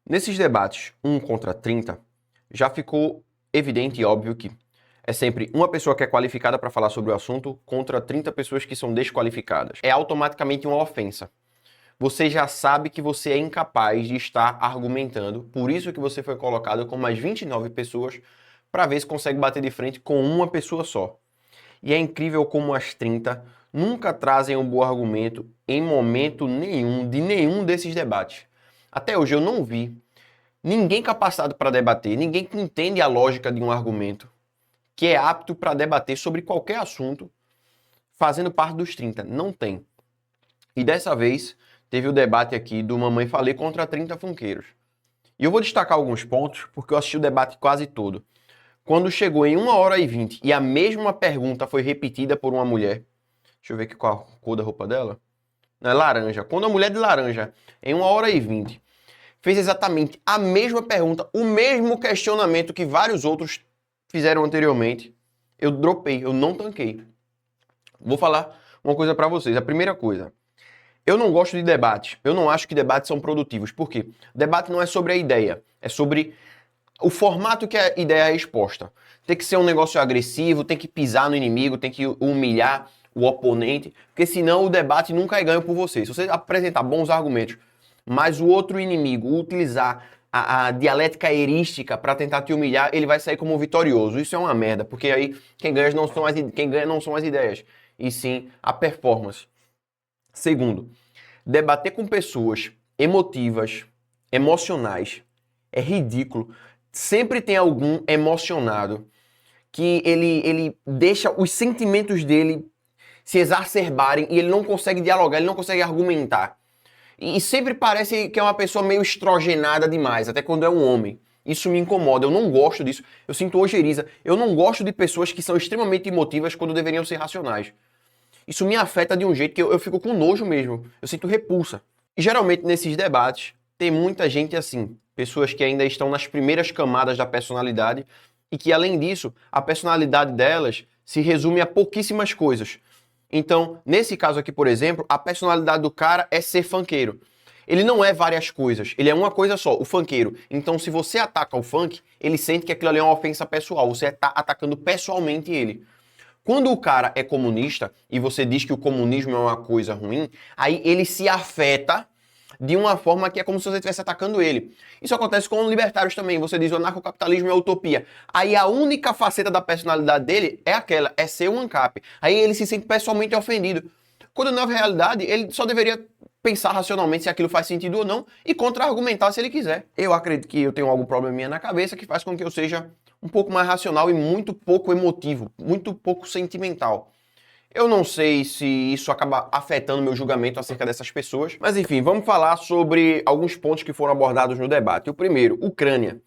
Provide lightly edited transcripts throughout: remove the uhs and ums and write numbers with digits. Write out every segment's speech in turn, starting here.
Nesses debates 1 contra 30, já ficou evidente e óbvio que é sempre uma pessoa que é qualificada para falar sobre o assunto contra 30 pessoas que são desqualificadas. É automaticamente uma ofensa. Você já sabe que você é incapaz de estar argumentando, por isso que você foi colocado com mais 29 pessoas para ver se consegue bater de frente com uma pessoa só. E é incrível como as 30 nunca trazem um bom argumento em momento nenhum de nenhum desses debates. Até hoje eu não vi ninguém capacitado para debater, ninguém que entende a lógica de um argumento, que é apto para debater sobre qualquer assunto, fazendo parte dos 30. Não tem. E dessa vez teve o debate aqui do Mamãe Falei contra 30 funkeiros. E eu vou destacar alguns pontos, porque eu assisti o debate quase todo. Quando chegou em 1h20 e a mesma pergunta foi repetida por uma mulher, deixa eu ver aqui qual a cor da roupa dela, é laranja. Quando a mulher de laranja, em 1h20, fez exatamente a mesma pergunta, o mesmo questionamento que vários outros fizeram anteriormente, eu dropei, eu não tanquei. Vou falar uma coisa pra vocês. A primeira coisa, eu não gosto de debates. Eu não acho que debates são produtivos. Por quê? Debate não é sobre a ideia, é sobre o formato que a ideia é exposta. Tem que ser um negócio agressivo, tem que pisar no inimigo, tem que humilhar o oponente, porque senão o debate nunca é ganho por você. Se você apresentar bons argumentos, mas o outro inimigo utilizar a dialética erística para tentar te humilhar, ele vai sair como vitorioso. Isso é uma merda, porque aí quem ganha não são as ideias, e sim a performance. Segundo, debater com pessoas emotivas, emocionais, é ridículo. Sempre tem algum emocionado que ele deixa os sentimentos dele se exacerbarem e ele não consegue dialogar, ele não consegue argumentar. E sempre parece que é uma pessoa meio estrogenada demais, até quando é um homem. Isso me incomoda, eu não gosto disso. Eu sinto ojeriza. Eu não gosto de pessoas que são extremamente emotivas quando deveriam ser racionais. Isso me afeta de um jeito que eu fico com nojo mesmo. Eu sinto repulsa. E geralmente nesses debates tem muita gente assim, pessoas que ainda estão nas primeiras camadas da personalidade e que, além disso, a personalidade delas se resume a pouquíssimas coisas. Então, nesse caso aqui, por exemplo, a personalidade do cara é ser funkeiro. Ele não é várias coisas, ele é uma coisa só, o funkeiro. Então, se você ataca o funk, ele sente que aquilo ali é uma ofensa pessoal, você está atacando pessoalmente ele. Quando o cara é comunista e você diz que o comunismo é uma coisa ruim, aí ele se afeta de uma forma que é como se você estivesse atacando ele. Isso acontece com libertários também. Você diz o anarcocapitalismo é utopia. Aí a única faceta da personalidade dele é aquela, é ser um ANCAP. Aí ele se sente pessoalmente ofendido. Quando na realidade ele só deveria pensar racionalmente se aquilo faz sentido ou não e contra-argumentar se ele quiser. Eu acredito que eu tenho algum probleminha na cabeça que faz com que eu seja um pouco mais racional e muito pouco emotivo, muito pouco sentimental. Eu não sei se isso acaba afetando meu julgamento acerca dessas pessoas, mas enfim, vamos falar sobre alguns pontos que foram abordados no debate. O primeiro, Ucrânia.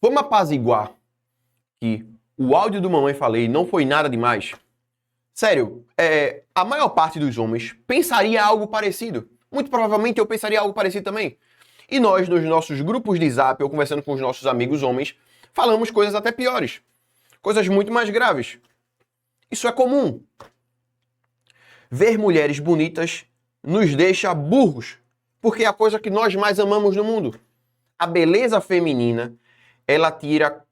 Vamos apaziguar que o áudio do Mamãe Falei não foi nada demais? Sério, a maior parte dos homens pensaria algo parecido. Muito provavelmente eu pensaria algo parecido também. E nós, nos nossos grupos de zap ou conversando com os nossos amigos homens, falamos coisas até piores. Coisas muito mais graves. Isso é comum. Ver mulheres bonitas nos deixa burros, porque é a coisa que nós mais amamos no mundo. A beleza feminina, ela tira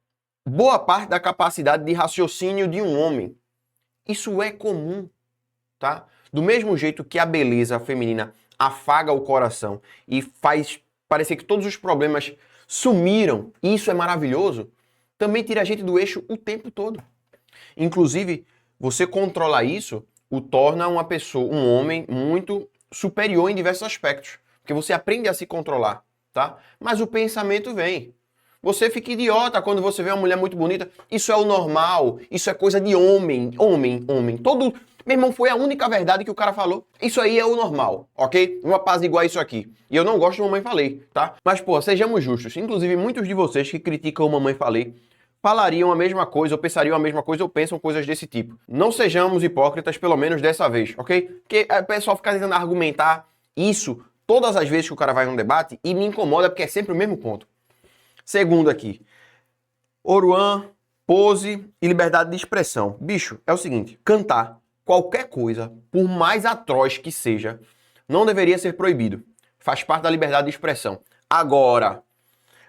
boa parte da capacidade de raciocínio de um homem. Isso é comum, tá? Do mesmo jeito que a beleza feminina afaga o coração e faz parecer que todos os problemas sumiram, e isso é maravilhoso, também tira a gente do eixo o tempo todo. Inclusive, você controlar isso o torna uma pessoa, um homem muito superior em diversos aspectos, porque você aprende a se controlar, tá? Mas o pensamento vem. Você fica idiota quando você vê uma mulher muito bonita. Isso é o normal, isso é coisa de homem, homem. Todo, meu irmão, foi a única verdade que o cara falou. Isso aí é o normal, ok? Uma paz igual a isso aqui. E eu não gosto do Mamãe Falei, tá? Mas, pô, sejamos justos. Inclusive, muitos de vocês que criticam o Mamãe Falei falariam a mesma coisa, ou pensariam a mesma coisa, ou pensam coisas desse tipo. Não sejamos hipócritas, pelo menos dessa vez, ok? Porque o pessoal fica tentando argumentar isso todas as vezes que o cara vai num debate e me incomoda porque é sempre o mesmo ponto. Segundo aqui, Oruan, pose e liberdade de expressão. Bicho, é o seguinte, cantar qualquer coisa, por mais atroz que seja, não deveria ser proibido. Faz parte da liberdade de expressão. Agora,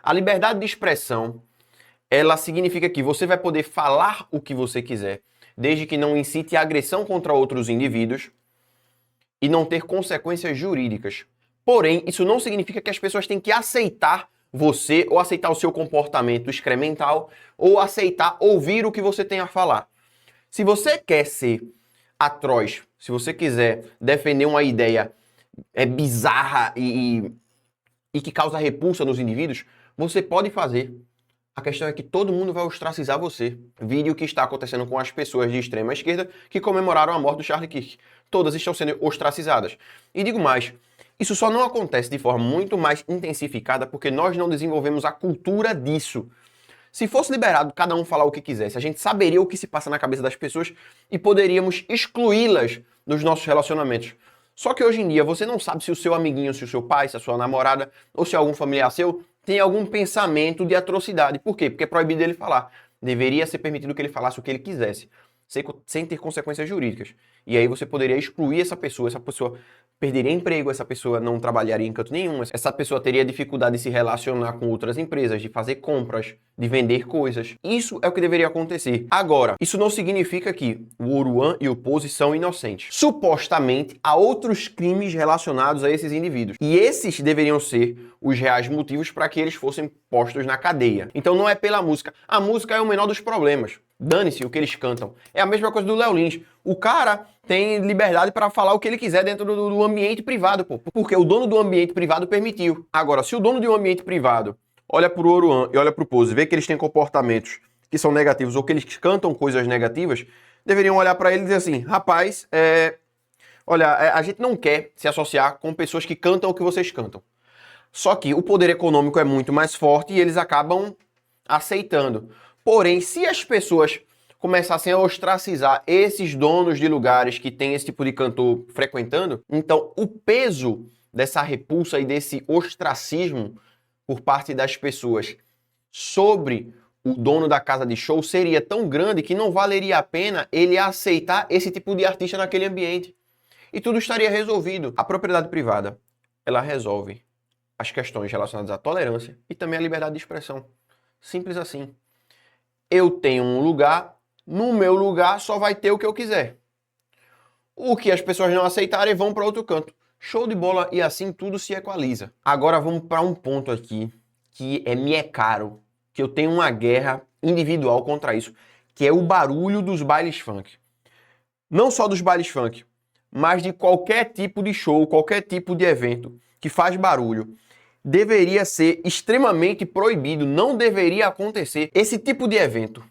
A liberdade de expressão, ela significa que você vai poder falar o que você quiser, desde que não incite agressão contra outros indivíduos e não ter consequências jurídicas. Porém, isso não significa que as pessoas têm que aceitar você, ou aceitar o seu comportamento excremental, ou aceitar ouvir o que você tem a falar. Se você quer ser atroz, se você quiser defender uma ideia bizarra e que causa repulsa nos indivíduos, você pode fazer. A questão é que todo mundo vai ostracizar você. Vide o que está acontecendo com as pessoas de extrema esquerda que comemoraram a morte do Charlie Kirk. Todas estão sendo ostracizadas. E digo mais, isso só não acontece de forma muito mais intensificada porque nós não desenvolvemos a cultura disso. Se fosse liberado cada um falar o que quisesse, a gente saberia o que se passa na cabeça das pessoas e poderíamos excluí-las dos nossos relacionamentos. Só que hoje em dia você não sabe se o seu amiguinho, se o seu pai, se a sua namorada ou se algum familiar seu tem algum pensamento de atrocidade. Por quê? Porque é proibido ele falar. Deveria ser permitido que ele falasse o que ele quisesse, sem ter consequências jurídicas. E aí você poderia excluir essa pessoa perderia emprego, essa pessoa não trabalharia em canto nenhum, essa pessoa teria dificuldade de se relacionar com outras empresas, de fazer compras, de vender coisas. Isso é o que deveria acontecer. Agora, isso não significa que o Oruan e o Pose são inocentes. Supostamente, há outros crimes relacionados a esses indivíduos. E esses deveriam ser os reais motivos para que eles fossem postos na cadeia. Então não é pela música. A música é o menor dos problemas. Dane-se o que eles cantam. É a mesma coisa do Léo Lins. O cara tem liberdade para falar o que ele quiser dentro do ambiente privado, pô. Porque o dono do ambiente privado permitiu. Agora, se o dono de um ambiente privado olha pro Oruan e olha pro Pose, vê que eles têm comportamentos que são negativos ou que eles cantam coisas negativas, deveriam olhar para ele e dizer assim, rapaz, olha, a gente não quer se associar com pessoas que cantam o que vocês cantam. Só que o poder econômico é muito mais forte e eles acabam aceitando. Porém, se as pessoas começassem a ostracizar esses donos de lugares que tem esse tipo de cantor frequentando, então o peso dessa repulsa e desse ostracismo por parte das pessoas sobre o dono da casa de show seria tão grande que não valeria a pena ele aceitar esse tipo de artista naquele ambiente. E tudo estaria resolvido. A propriedade privada, ela resolve as questões relacionadas à tolerância e também à liberdade de expressão. Simples assim. Eu tenho um lugar, no meu lugar só vai ter o que eu quiser. O que as pessoas não aceitarem vão para outro canto. Show de bola e assim tudo se equaliza. Agora vamos para um ponto aqui que me é caro, que eu tenho uma guerra individual contra isso, que é o barulho dos bailes funk. Não só dos bailes funk, mas de qualquer tipo de show, qualquer tipo de evento que faz barulho. Deveria ser extremamente proibido, não deveria acontecer. Esse tipo de evento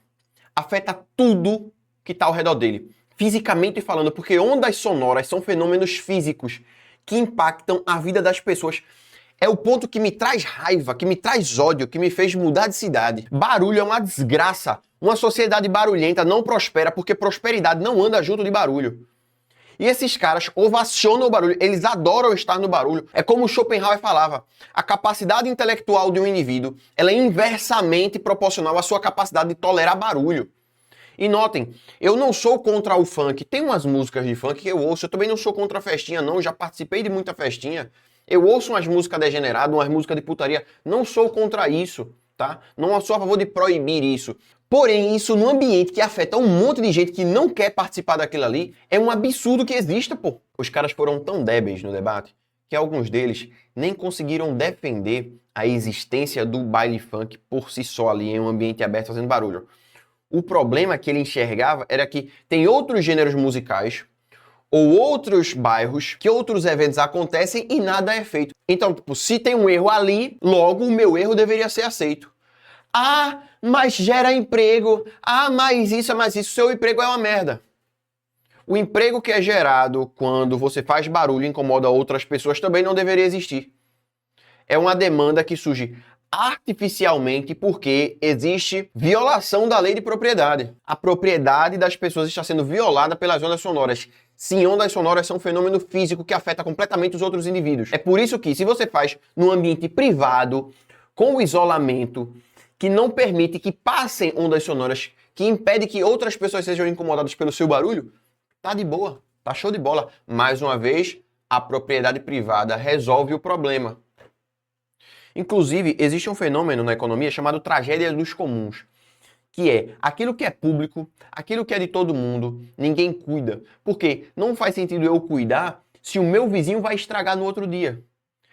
afeta tudo que está ao redor dele, fisicamente falando, porque ondas sonoras são fenômenos físicos que impactam a vida das pessoas. É o ponto que me traz raiva, que me traz ódio, que me fez mudar de cidade. Barulho é uma desgraça. Uma sociedade barulhenta não prospera porque prosperidade não anda junto de barulho. E esses caras ovacionam o barulho, eles adoram estar no barulho. É como Schopenhauer falava, a capacidade intelectual de um indivíduo ela é inversamente proporcional à sua capacidade de tolerar barulho. E notem, eu não sou contra o funk, tem umas músicas de funk que eu ouço, eu também não sou contra a festinha não, já participei de muita festinha. Eu ouço umas músicas degeneradas, umas músicas de putaria, não sou contra isso, tá? Não sou a favor de proibir isso. Porém, isso num ambiente que afeta um monte de gente que não quer participar daquilo ali, é um absurdo que exista, pô. Os caras foram tão débeis no debate que alguns deles nem conseguiram defender a existência do baile funk por si só ali em um ambiente aberto fazendo barulho. O problema que ele enxergava era que tem outros gêneros musicais ou outros bairros que outros eventos acontecem e nada é feito. Então, tipo, se tem um erro ali, logo o meu erro deveria ser aceito. Ah, mas gera emprego. Ah, mas isso. Seu emprego é uma merda. O emprego que é gerado quando você faz barulho e incomoda outras pessoas também não deveria existir. É uma demanda que surge artificialmente porque existe violação da lei de propriedade. A propriedade das pessoas está sendo violada pelas ondas sonoras. Sim, ondas sonoras são um fenômeno físico que afeta completamente os outros indivíduos. É por isso que, se você faz num ambiente privado, com o isolamento, que não permite que passem ondas sonoras, que impede que outras pessoas sejam incomodadas pelo seu barulho, tá de boa, tá show de bola. Mais uma vez, a propriedade privada resolve o problema. Inclusive, existe um fenômeno na economia chamado tragédia dos comuns, que é aquilo que é público, aquilo que é de todo mundo, ninguém cuida. Porque não faz sentido eu cuidar se o meu vizinho vai estragar no outro dia.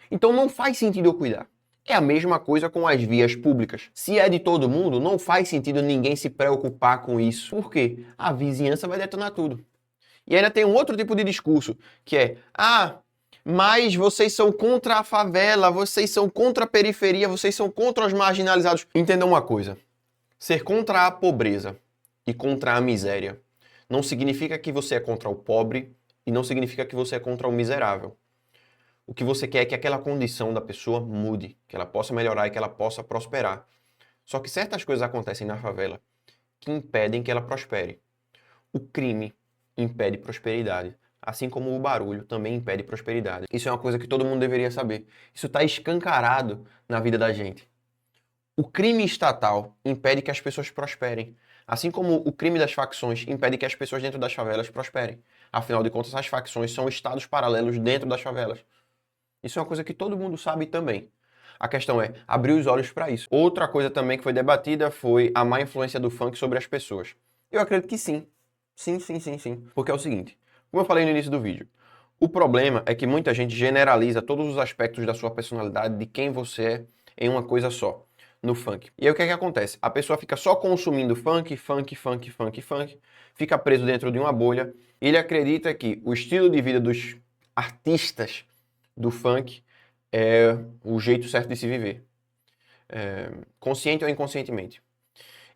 Então não faz sentido eu cuidar. É a mesma coisa com as vias públicas. Se é de todo mundo, não faz sentido ninguém se preocupar com isso. Por quê? A vizinhança vai detonar tudo. E ainda tem um outro tipo de discurso, que é: mas vocês são contra a favela, vocês são contra a periferia, vocês são contra os marginalizados. Entendam uma coisa: ser contra a pobreza e contra a miséria não significa que você é contra o pobre e não significa que você é contra o miserável. O que você quer é que aquela condição da pessoa mude, que ela possa melhorar e que ela possa prosperar. Só que certas coisas acontecem na favela que impedem que ela prospere. O crime impede prosperidade, assim como o barulho também impede prosperidade. Isso é uma coisa que todo mundo deveria saber. Isso está escancarado na vida da gente. O crime estatal impede que as pessoas prosperem, assim como o crime das facções impede que as pessoas dentro das favelas prosperem. Afinal de contas, as facções são estados paralelos dentro das favelas. Isso é uma coisa que todo mundo sabe também. A questão é abrir os olhos para isso. Outra coisa também que foi debatida foi a má influência do funk sobre as pessoas. Eu acredito que sim. Sim. Porque é o seguinte, como eu falei no início do vídeo, o problema é que muita gente generaliza todos os aspectos da sua personalidade, de quem você é, em uma coisa só, no funk. E aí o que é que acontece? A pessoa fica só consumindo funk, fica preso dentro de uma bolha, e ele acredita que o estilo de vida dos artistas do funk é o jeito certo de se viver, consciente ou inconscientemente.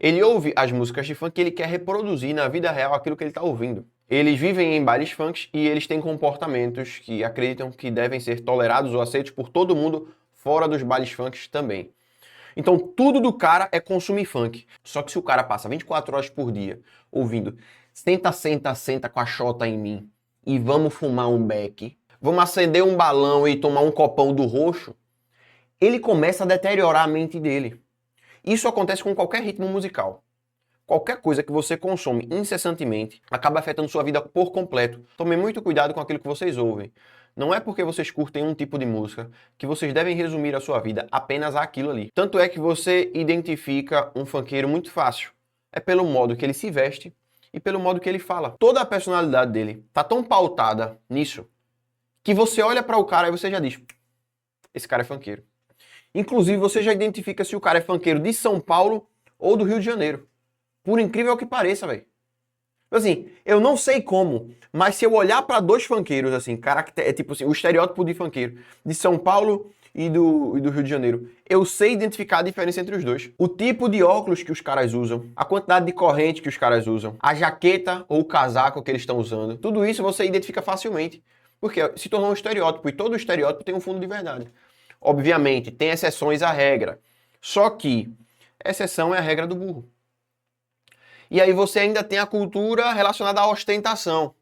Ele ouve as músicas de funk e ele quer reproduzir na vida real aquilo que ele está ouvindo. Eles vivem em bailes funks e eles têm comportamentos que acreditam que devem ser tolerados ou aceitos por todo mundo fora dos bailes funks também. Então tudo do cara é consumir funk. Só que se o cara passa 24 horas por dia ouvindo senta com a xota em mim e vamos fumar um beck, vamos acender um balão e tomar um copão do roxo, ele começa a deteriorar a mente dele. Isso acontece com qualquer ritmo musical. Qualquer coisa que você consome incessantemente acaba afetando sua vida por completo. Tomem muito cuidado com aquilo que vocês ouvem. Não é porque vocês curtem um tipo de música que vocês devem resumir a sua vida apenas àquilo ali. Tanto é que você identifica um funkeiro muito fácil. É pelo modo que ele se veste e pelo modo que ele fala. Toda a personalidade dele tá tão pautada nisso que você olha para o cara e você já diz: esse cara é funkeiro. Inclusive, você já identifica se o cara é funkeiro de São Paulo ou do Rio de Janeiro. Por incrível que pareça, velho. Assim, eu não sei como, mas se eu olhar para dois funkeiros, assim, é tipo assim, o estereótipo de funkeiro de São Paulo e do Rio de Janeiro, eu sei identificar a diferença entre os dois. O tipo de óculos que os caras usam, a quantidade de corrente que os caras usam, a jaqueta ou o casaco que eles estão usando, tudo isso você identifica facilmente. Porque se tornou um estereótipo e todo estereótipo tem um fundo de verdade. Obviamente, tem exceções à regra. Só que exceção é a regra do burro. E aí você ainda tem a cultura relacionada à ostentação.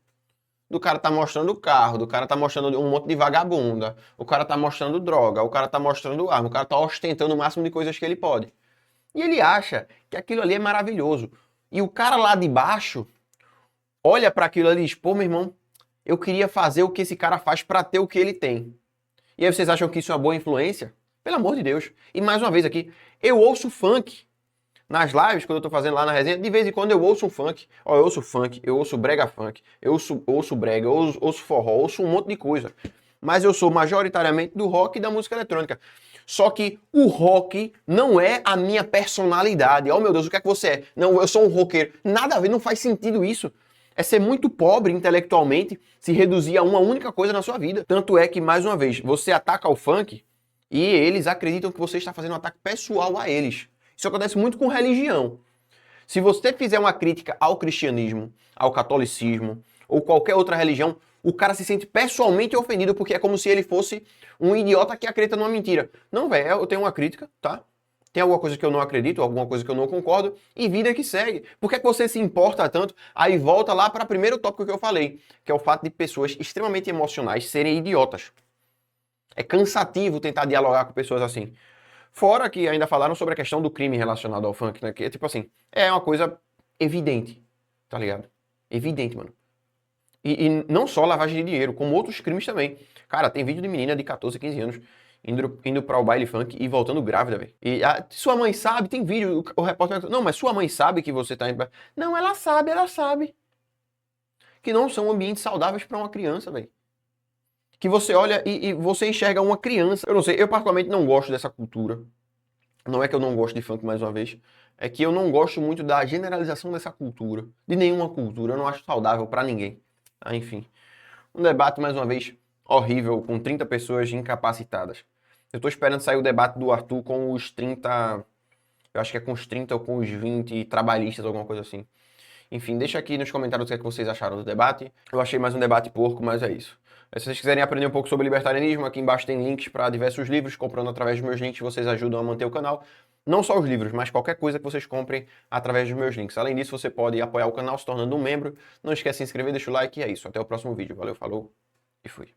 Do cara tá mostrando o carro, do cara tá mostrando um monte de vagabunda, o cara tá mostrando droga, o cara tá mostrando arma, o cara tá ostentando o máximo de coisas que ele pode. E ele acha que aquilo ali é maravilhoso. E o cara lá de baixo olha para aquilo ali e diz: pô, meu irmão, eu queria fazer o que esse cara faz para ter o que ele tem. E aí vocês acham que isso é uma boa influência? Pelo amor de Deus. E mais uma vez aqui, eu ouço funk. Nas lives, quando eu tô fazendo lá na resenha, de vez em quando eu ouço um funk. Ó, eu ouço funk, eu ouço brega funk, eu ouço brega, eu ouço forró, eu ouço um monte de coisa. Mas eu sou majoritariamente do rock e da música eletrônica. Só que o rock não é a minha personalidade. Oh meu Deus, o que é que você é? Não, eu sou um roqueiro. Nada a ver, não faz sentido isso. É ser muito pobre intelectualmente se reduzir a uma única coisa na sua vida. Tanto é que, mais uma vez, você ataca o funk e eles acreditam que você está fazendo um ataque pessoal a eles. Isso acontece muito com religião. Se você fizer uma crítica ao cristianismo, ao catolicismo ou qualquer outra religião, o cara se sente pessoalmente ofendido porque é como se ele fosse um idiota que acredita numa mentira. Não, velho, eu tenho uma crítica, tá? Tem alguma coisa que eu não acredito, alguma coisa que eu não concordo, e vida que segue. Por que é que você se importa tanto? Aí volta lá para o primeiro tópico que eu falei, que é o fato de pessoas extremamente emocionais serem idiotas. É cansativo tentar dialogar com pessoas assim. Fora que ainda falaram sobre a questão do crime relacionado ao funk, né? Que é tipo assim, é uma coisa evidente, tá ligado? Evidente, mano. E não só lavagem de dinheiro, como outros crimes também. Cara, tem vídeo de menina de 14, 15 anos indo pra o baile funk e voltando grávida, velho. E sua mãe sabe, tem vídeo, o repórter... Não, mas sua mãe sabe que você tá indo pra... Não, ela sabe, ela sabe. Que não são ambientes saudáveis pra uma criança, velho. Que você olha e você enxerga uma criança. Eu não sei, eu particularmente não gosto dessa cultura. Não é que eu não gosto de funk, mais uma vez. É que eu não gosto muito da generalização dessa cultura. De nenhuma cultura. Eu não acho saudável pra ninguém. Enfim. Um debate, mais uma vez, horrível, com 30 pessoas incapacitadas. Eu tô esperando sair o debate do Arthur com os 30... Eu acho que é com os 30 ou com os 20 trabalhistas, alguma coisa assim. Enfim, deixa aqui nos comentários o que é que vocês acharam do debate. Eu achei mais um debate porco, mas é isso. Se vocês quiserem aprender um pouco sobre libertarianismo, aqui embaixo tem links para diversos livros. Comprando através dos meus links, vocês ajudam a manter o canal. Não só os livros, mas qualquer coisa que vocês comprem através dos meus links. Além disso, você pode apoiar o canal se tornando um membro. Não esquece de se inscrever, deixa o like e é isso. Até o próximo vídeo. Valeu, falou e fui.